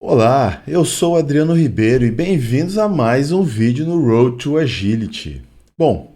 Olá, eu sou o Adriano Ribeiro e bem-vindos a mais um vídeo no Road to Agility. Bom,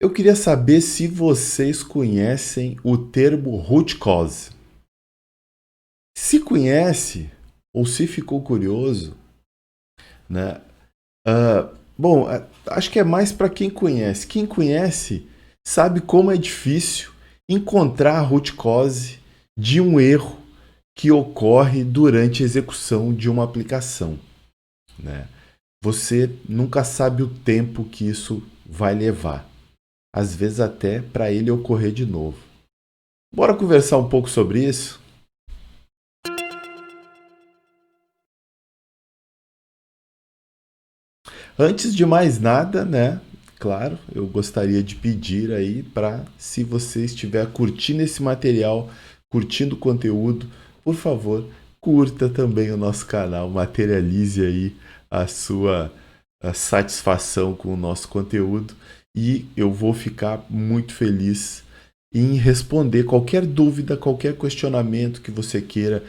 eu queria saber se vocês conhecem o termo root cause. Se conhece ou se ficou curioso, né? Bom, acho que é mais para quem conhece. Quem conhece sabe como é difícil encontrar a root cause de um erro que ocorre durante a execução de uma aplicação, né? Você nunca sabe o tempo que isso vai levar. Às vezes até para ele ocorrer de novo. Bora conversar um pouco sobre isso? Antes de mais nada, né? Claro, eu gostaria de pedir aí para, se você estiver curtindo esse material, curtindo o conteúdo, por favor, curta também o nosso canal, materialize aí a sua satisfação com o nosso conteúdo e eu vou ficar muito feliz em responder qualquer dúvida, qualquer questionamento que você queira,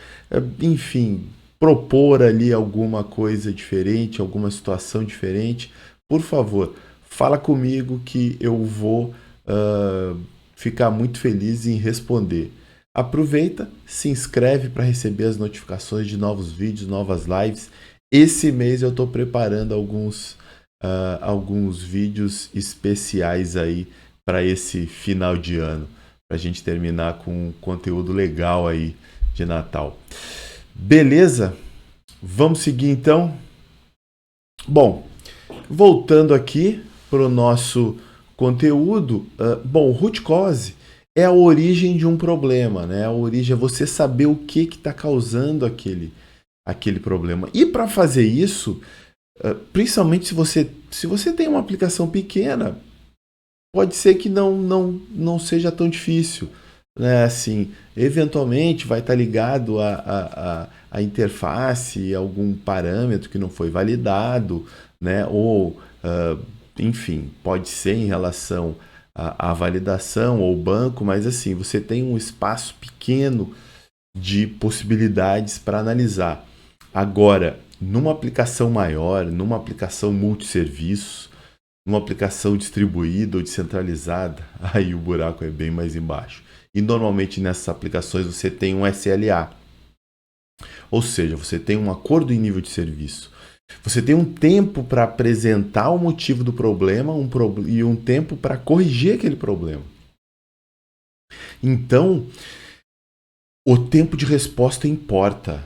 enfim, propor ali alguma coisa diferente, alguma situação diferente, por favor, fala comigo que eu vou ficar muito feliz em responder. Aproveita, se inscreve para receber as notificações de novos vídeos, novas lives. Esse mês eu estou preparando alguns vídeos especiais aí para esse final de ano, para a gente terminar com um conteúdo legal aí de Natal. Beleza? Vamos seguir então? Bom, voltando aqui para o nosso conteúdo, bom, root cause é a origem de um problema, né? A origem é você saber o que está causando aquele problema. E para fazer isso, principalmente se você tem uma aplicação pequena, pode ser que não seja tão difícil, né? Assim, eventualmente vai estar ligado a interface, algum parâmetro que não foi validado, né? Ou, enfim, pode ser em relação à validação ou banco, mas assim, você tem um espaço pequeno de possibilidades para analisar. Agora, numa aplicação maior, numa aplicação multisserviço, numa aplicação distribuída ou descentralizada, aí o buraco é bem mais embaixo. E normalmente nessas aplicações você tem um SLA, ou seja, você tem um acordo em nível de serviço. Você tem um tempo para apresentar o motivo do problema e um tempo para corrigir aquele problema. Então, o tempo de resposta importa.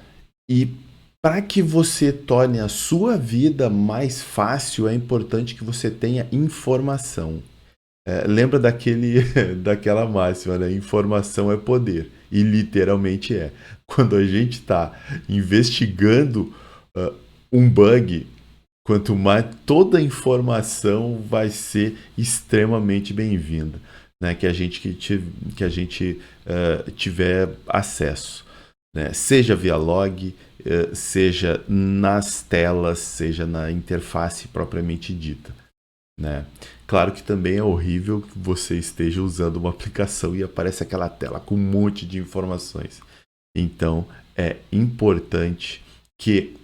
E para que você torne a sua vida mais fácil, é importante que você tenha informação. Lembra daquela máxima, né? Informação é poder. E literalmente é. Quando a gente está investigando um bug, quanto mais toda a informação vai ser extremamente bem-vinda, né? Que a gente tiver acesso, né? Seja via log, seja nas telas, seja na interface propriamente dita, né? Claro que também é horrível que você esteja usando uma aplicação e aparece aquela tela com um monte de informações. Então é importante que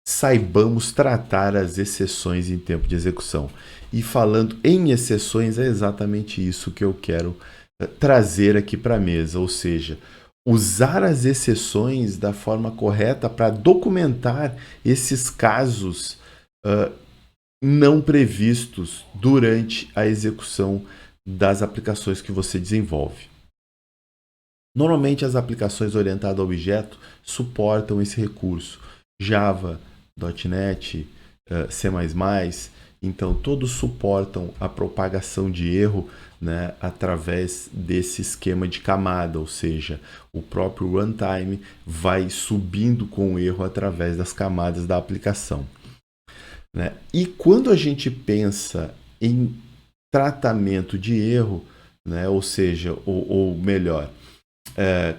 saibamos tratar as exceções em tempo de execução. E falando em exceções, é exatamente isso que eu quero trazer aqui para a mesa, ou seja, usar as exceções da forma correta para documentar esses casos não previstos durante a execução das aplicações que você desenvolve. Normalmente as aplicações orientadas a objeto suportam esse recurso. Java, .NET, C++, então todos suportam a propagação de erro, né, através desse esquema de camada, ou seja, o próprio runtime vai subindo com o erro através das camadas da aplicação, né? E quando a gente pensa em tratamento de erro, né, ou seja, ou melhor,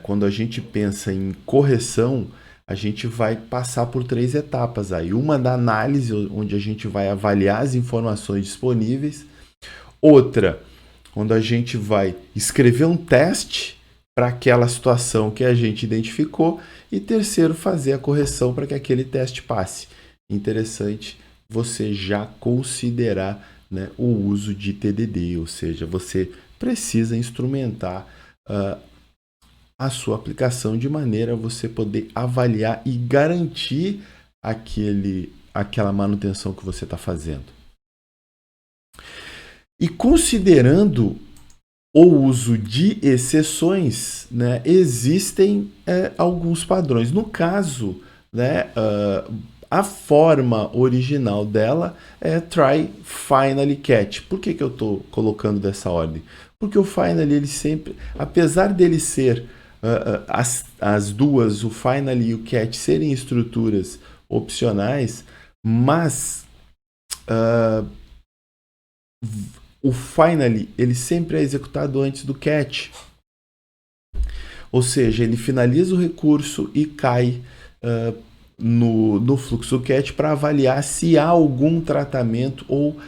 quando a gente pensa em correção, a gente vai passar por 3 etapas aí. Uma da análise, onde a gente vai avaliar as informações disponíveis. Outra, onde a gente vai escrever um teste para aquela situação que a gente identificou, e terceiro, fazer a correção para que aquele teste passe. Interessante você já considerar, né, o uso de TDD, ou seja, você precisa instrumentar a sua aplicação de maneira a você poder avaliar e garantir aquela manutenção que você está fazendo. E considerando o uso de exceções, né, existem alguns padrões. No caso, né, a forma original dela é try, finally, catch. Por que eu estou colocando dessa ordem? Porque o finally, ele sempre, apesar dele ser as duas, o finally e o catch, serem estruturas opcionais, mas o finally, ele sempre é executado antes do catch. Ou seja, ele finaliza o recurso e cai no fluxo catch para avaliar se há algum tratamento ou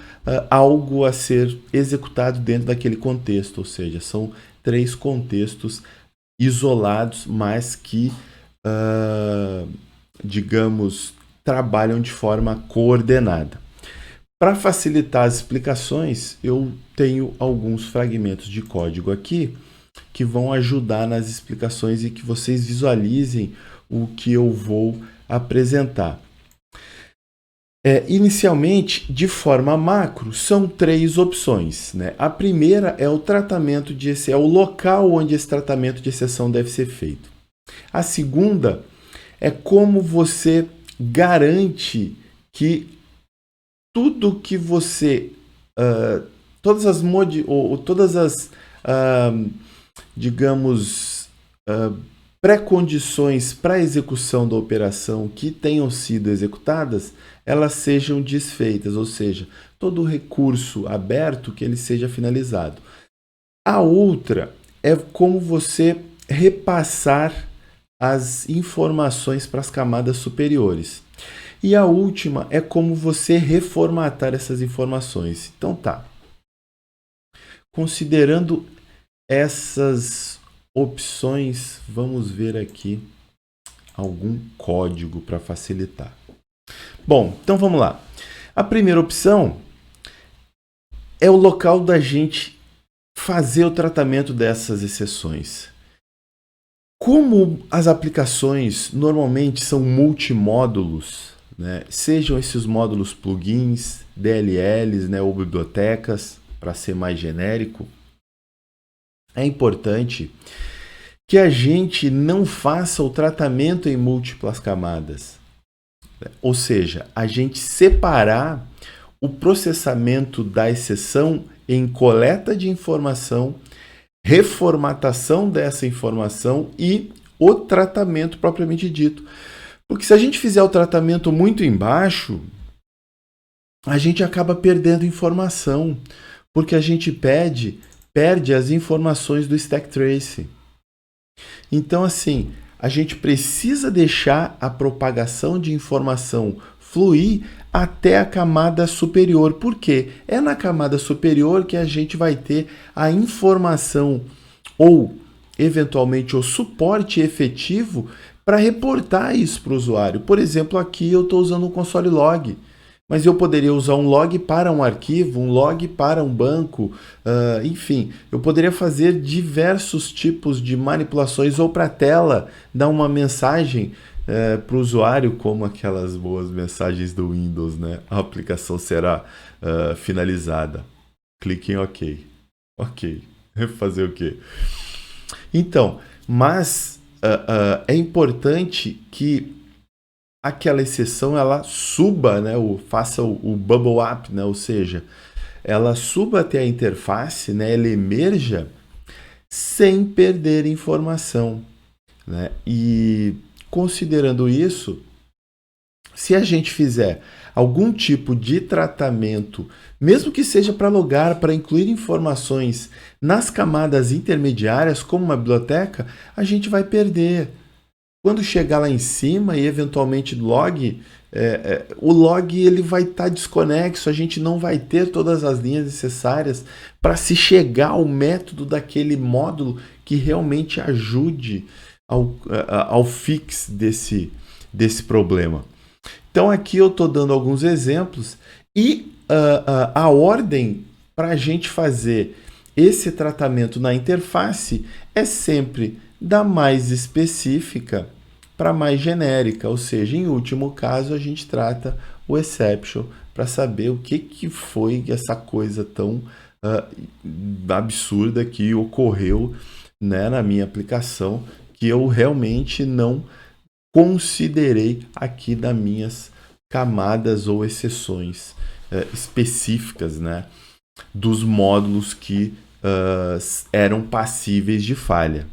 algo a ser executado dentro daquele contexto. Ou seja, são 3 contextos isolados, mas que, digamos, trabalham de forma coordenada. Para facilitar as explicações, eu tenho alguns fragmentos de código aqui que vão ajudar nas explicações e que vocês visualizem o que eu vou apresentar. Inicialmente, de forma macro, são 3 opções, né? A primeira é o tratamento de exceção, é o local onde esse tratamento de exceção deve ser feito. A segunda é como você garante que tudo que você, todas as digamos, pré-condições para a execução da operação que tenham sido executadas, elas sejam desfeitas, ou seja, todo o recurso aberto que ele seja finalizado. A outra é como você repassar as informações para as camadas superiores. E a última é como você reformatar essas informações. Então tá. Considerando essas opções, vamos ver aqui algum código para facilitar. Bom, então vamos lá. A primeira opção é o local da gente fazer o tratamento dessas exceções. Como as aplicações normalmente são multimódulos, né, sejam esses módulos plugins, DLLs, né, ou bibliotecas, para ser mais genérico, é importante que a gente não faça o tratamento em múltiplas camadas. Ou seja, a gente separar o processamento da exceção em coleta de informação, reformatação dessa informação e o tratamento propriamente dito. Porque se a gente fizer o tratamento muito embaixo, a gente acaba perdendo informação, porque a gente perde as informações do stack trace. Então, assim, a gente precisa deixar a propagação de informação fluir até a camada superior. Por quê? É na camada superior que a gente vai ter a informação ou, eventualmente, o suporte efetivo para reportar isso para o usuário. Por exemplo, aqui eu estou usando um console log, mas eu poderia usar um log para um arquivo, um log para um banco, enfim, eu poderia fazer diversos tipos de manipulações ou para a tela, dar uma mensagem para o usuário, como aquelas boas mensagens do Windows, né? A aplicação será finalizada. Clique em OK. OK. Fazer o quê? Então, mas é importante que aquela exceção ela suba, né, faça o bubble up, né, ou seja, ela suba até a interface, né, ela emerja sem perder informação, né? E considerando isso, se a gente fizer algum tipo de tratamento, mesmo que seja para logar, para incluir informações nas camadas intermediárias, como uma biblioteca, a gente vai perder. Quando chegar lá em cima e eventualmente log, o log ele vai estar desconexo, a gente não vai ter todas as linhas necessárias para se chegar ao método daquele módulo que realmente ajude ao fix desse problema. Então aqui eu estou dando alguns exemplos e a ordem para a gente fazer esse tratamento na interface é sempre da mais específica para mais genérica, ou seja, em último caso a gente trata o exception para saber o que foi essa coisa tão absurda que ocorreu, né, na minha aplicação, que eu realmente não considerei aqui das minhas camadas ou exceções específicas, né, dos módulos que eram passíveis de falha.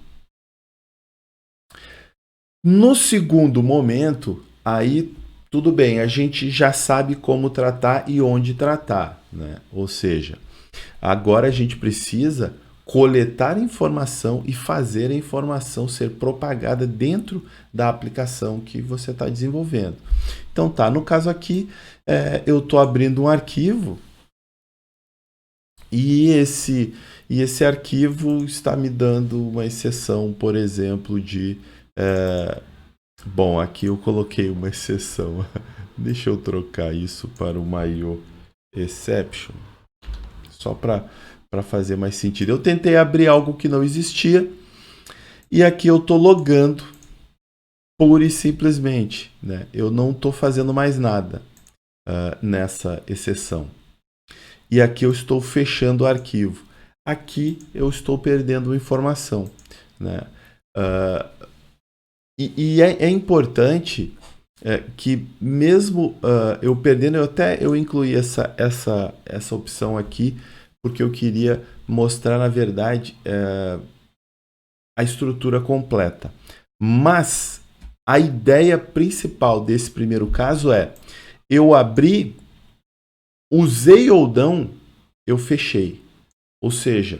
No segundo momento, aí tudo bem, a gente já sabe como tratar e onde tratar, né? Ou seja, agora a gente precisa coletar informação e fazer a informação ser propagada dentro da aplicação que você está desenvolvendo. Então tá, no caso aqui, eu estou abrindo um arquivo e esse arquivo está me dando uma exceção, por exemplo, de... bom, aqui eu coloquei uma exceção. Deixa eu trocar isso para o maior exception, só para fazer mais sentido. Eu tentei abrir algo que não existia e aqui eu estou logando pura e simplesmente, né? Eu não estou fazendo mais nada nessa exceção. E aqui eu estou fechando o arquivo. Aqui eu estou perdendo informação, né? E é importante que mesmo eu perdendo, eu incluí essa opção aqui, porque eu queria mostrar, na verdade, a estrutura completa. Mas a ideia principal desse primeiro caso é, eu abri, usei ou não, eu fechei. Ou seja,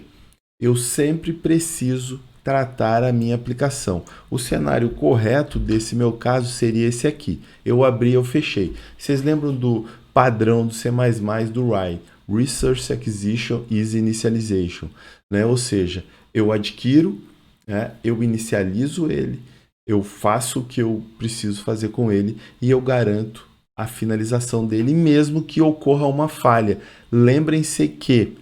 eu sempre preciso tratar a minha aplicação. O cenário correto desse meu caso seria esse aqui. Eu abri, eu fechei. Vocês lembram do padrão do C++ do RAI? Resource Acquisition is Initialization. Né? Ou seja, eu adquiro, né? Eu inicializo ele, eu faço o que eu preciso fazer com ele e eu garanto a finalização dele, mesmo que ocorra uma falha. Lembrem-se que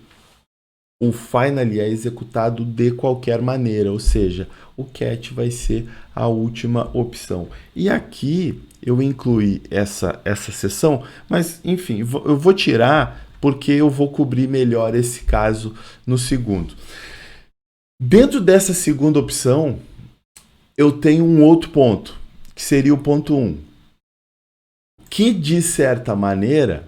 o finally é executado de qualquer maneira, ou seja, o cat vai ser a última opção. E aqui eu incluí essa seção, mas enfim, eu vou tirar porque eu vou cobrir melhor esse caso no segundo. Dentro dessa segunda opção, eu tenho um outro ponto, que seria o ponto 1, que de certa maneira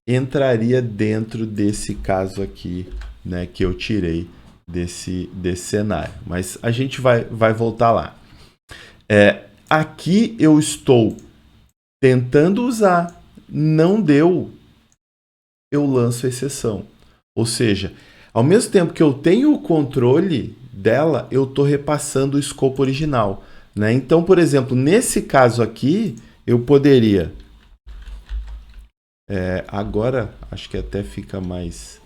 entraria dentro desse caso aqui, né, que eu tirei desse cenário. Mas a gente vai voltar lá. Aqui eu estou tentando usar, não deu, eu lanço a exceção. Ou seja, ao mesmo tempo que eu tenho o controle dela, eu estou repassando o escopo original. Né? Então, por exemplo, nesse caso aqui, eu poderia... agora, acho que até fica mais...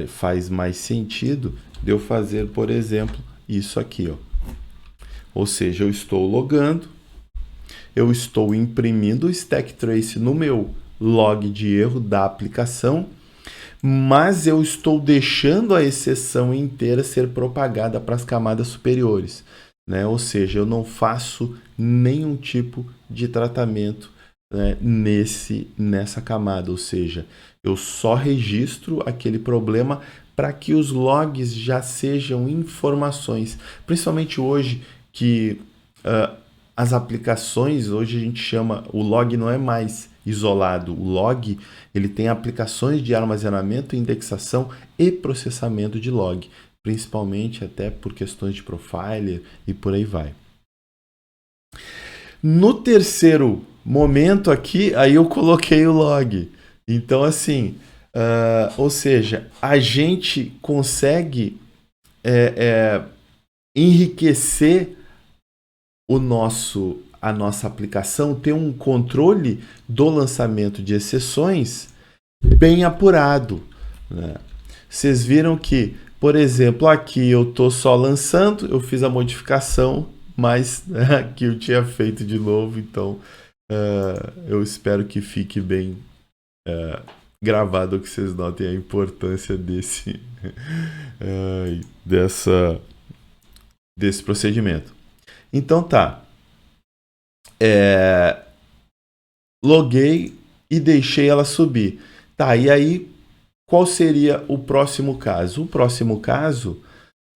faz mais sentido de eu fazer, por exemplo, isso aqui. Ó. Ou seja, eu estou logando, eu estou imprimindo o stack trace no meu log de erro da aplicação, mas eu estou deixando a exceção inteira ser propagada para as camadas superiores. Né? Ou seja, eu não faço nenhum tipo de tratamento, né, nessa camada. Ou seja, eu só registro aquele problema para que os logs já sejam informações. Principalmente hoje que as aplicações, hoje a gente chama, o log não é mais isolado. O log ele tem aplicações de armazenamento, indexação e processamento de log. Principalmente até por questões de profiler e por aí vai. No terceiro momento aqui, aí eu coloquei o log. Então, assim, ou seja, a gente consegue enriquecer a nossa aplicação ter um controle do lançamento de exceções bem apurado, né? Vocês viram que, por exemplo, aqui eu estou só lançando, eu fiz a modificação, mas aqui eu tinha feito de novo, então eu espero que fique bem gravado, que vocês notem a importância desse procedimento. Então tá, loguei e deixei ela subir. Tá, e aí qual seria o próximo caso? O próximo caso,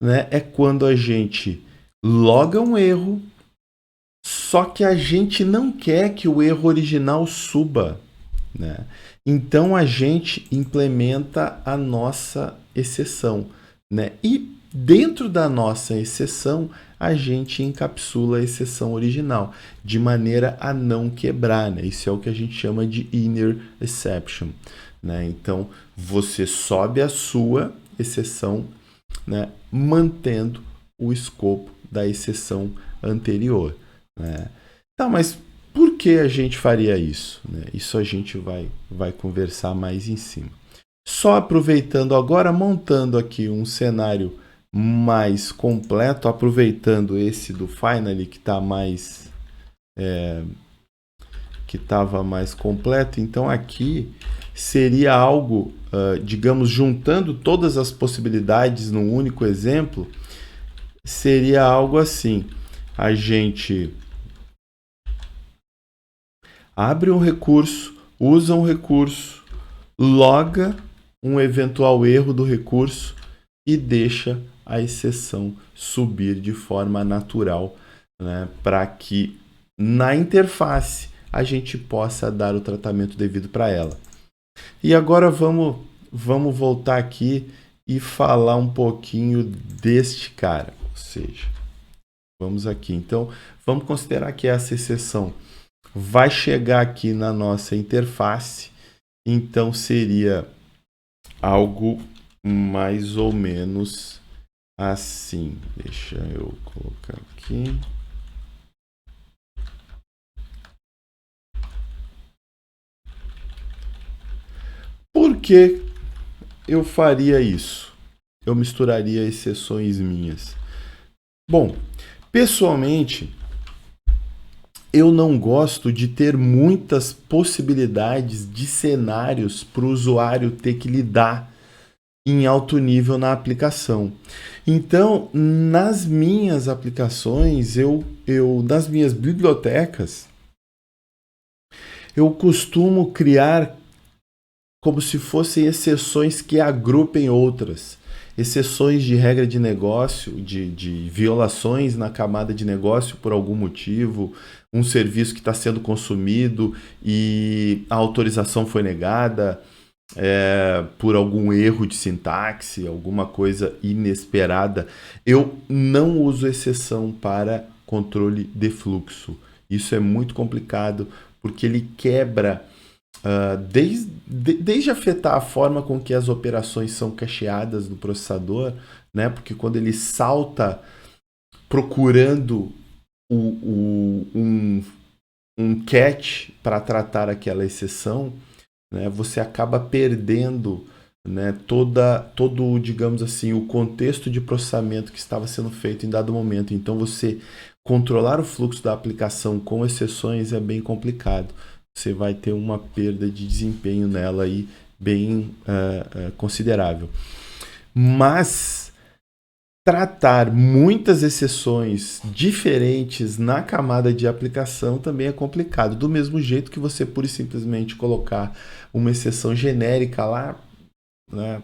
né, é quando a gente loga um erro, só que a gente não quer que o erro original suba, né? Então a gente implementa a nossa exceção, né? E dentro da nossa exceção, a gente encapsula a exceção original, de maneira a não quebrar, né? Isso é o que a gente chama de inner exception, né? Então você sobe a sua exceção, né, mantendo o escopo da exceção anterior, né? Tá, mas por que a gente faria isso, né? Isso a gente vai conversar mais em cima. Só aproveitando agora, montando aqui um cenário mais completo, aproveitando esse do Finally que está mais que estava mais completo. Então aqui seria algo, digamos, juntando todas as possibilidades num único exemplo, seria algo assim: a gente abre um recurso, usa um recurso, loga um eventual erro do recurso e deixa a exceção subir de forma natural, né, para que na interface a gente possa dar o tratamento devido para ela. E agora vamos voltar aqui e falar um pouquinho deste cara. Ou seja, vamos aqui. Então, vamos considerar que essa exceção vai chegar aqui na nossa interface. Então, seria algo mais ou menos assim. Deixa eu colocar aqui. Por que eu faria isso? Eu misturaria exceções minhas. Bom, pessoalmente, eu não gosto de ter muitas possibilidades de cenários para o usuário ter que lidar em alto nível na aplicação. Então, nas minhas aplicações, nas minhas bibliotecas, eu costumo criar como se fossem exceções que agrupem outras. Exceções de regra de negócio, de violações na camada de negócio por algum motivo, um serviço que está sendo consumido e a autorização foi negada por algum erro de sintaxe, alguma coisa inesperada. Eu não uso exceção para controle de fluxo. Isso é muito complicado porque ele quebra desde afetar a forma com que as operações são cacheadas no processador, né? Porque quando ele salta procurando um catch para tratar aquela exceção, né, você acaba perdendo, né, todo, digamos assim, o contexto de processamento que estava sendo feito em dado momento. Então, você controlar o fluxo da aplicação com exceções é bem complicado. Você vai ter uma perda de desempenho nela aí bem considerável. Mas tratar muitas exceções diferentes na camada de aplicação também é complicado. Do mesmo jeito que você pura e simplesmente colocar uma exceção genérica lá, né?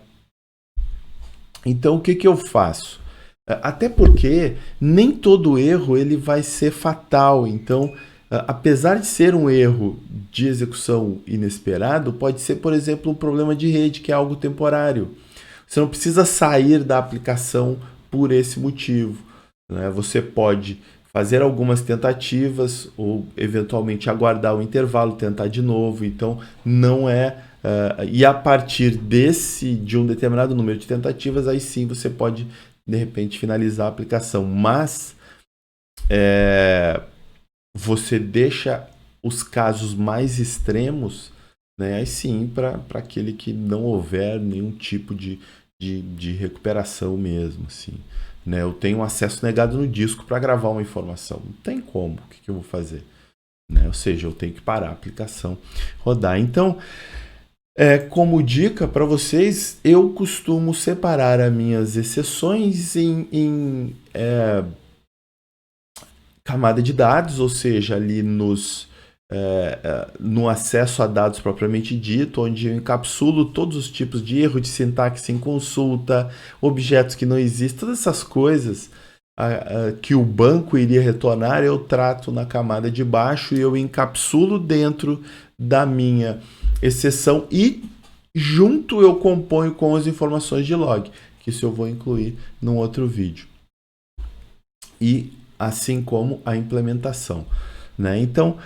Então, o que eu faço? Até porque nem todo erro ele vai ser fatal. Então, apesar de ser um erro de execução inesperado, pode ser, por exemplo, um problema de rede, que é algo temporário. Você não precisa sair da aplicação por esse motivo, né? Você pode fazer algumas tentativas ou eventualmente aguardar o intervalo, tentar de novo. Então, não é... e a partir de um determinado número de tentativas, aí sim você pode, de repente, finalizar a aplicação. Mas você deixa os casos mais extremos, né, aí sim, para aquele que não houver nenhum tipo de recuperação mesmo, assim. Né? Eu tenho acesso negado no disco para gravar uma informação. Não tem como. O que eu vou fazer? Né? Ou seja, eu tenho que parar a aplicação rodar. Então, como dica para vocês, eu costumo separar as minhas exceções em camada de dados, ou seja, ali no acesso a dados propriamente dito, onde eu encapsulo todos os tipos de erro de sintaxe em consulta, objetos que não existem, todas essas coisas que o banco iria retornar, eu trato na camada de baixo e eu encapsulo dentro da minha exceção e junto eu componho com as informações de log, que isso eu vou incluir num outro vídeo. E assim como a implementação, né? Então,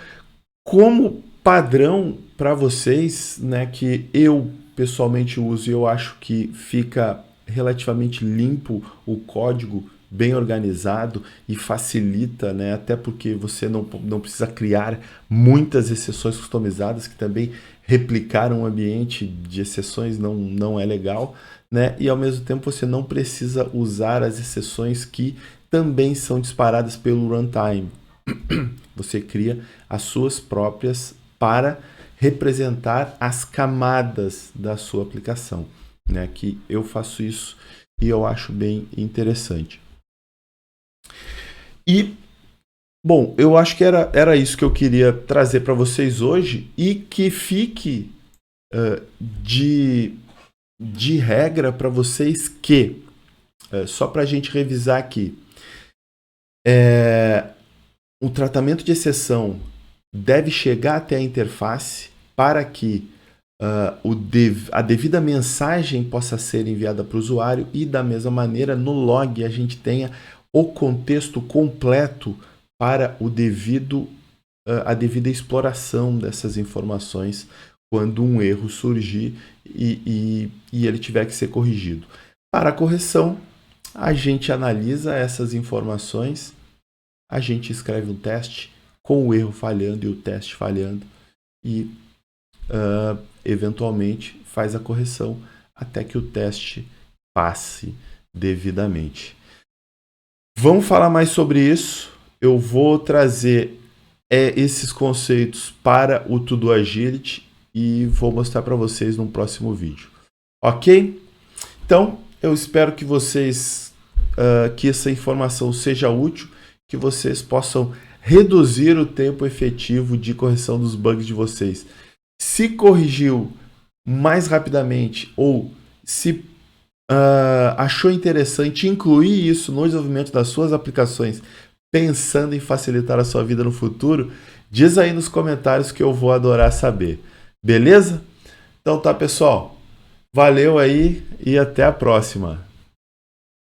como padrão para vocês, né, que eu pessoalmente uso e eu acho que fica relativamente limpo o código, bem organizado e facilita, né, até porque você não precisa criar muitas exceções customizadas, que também replicar um ambiente de exceções não é legal, né, e ao mesmo tempo você não precisa usar as exceções que também são disparadas pelo runtime. Você cria as suas próprias para representar as camadas da sua aplicação, né? Que eu faço isso e eu acho bem interessante. E, bom, eu acho que era isso que eu queria trazer para vocês hoje e que fique de regra para vocês que, só para a gente revisar aqui, o tratamento de exceção deve chegar até a interface para que a devida mensagem possa ser enviada para o usuário e, da mesma maneira, no log a gente tenha o contexto completo para a devida exploração dessas informações quando um erro surgir e ele tiver que ser corrigido. Para a correção, a gente analisa essas informações, a gente escreve um teste com o erro falhando e o teste falhando e eventualmente faz a correção até que o teste passe devidamente. Vamos falar mais sobre isso. Eu vou trazer esses conceitos para o To-Do Agility e vou mostrar para vocês no próximo vídeo. Ok? Então, eu espero que vocês, que essa informação seja útil, que vocês possam reduzir o tempo efetivo de correção dos bugs de vocês. Se corrigiu mais rapidamente ou se achou interessante incluir isso no desenvolvimento das suas aplicações, pensando em facilitar a sua vida no futuro, diz aí nos comentários que eu vou adorar saber. Beleza? Então tá, pessoal. Valeu aí e até a próxima.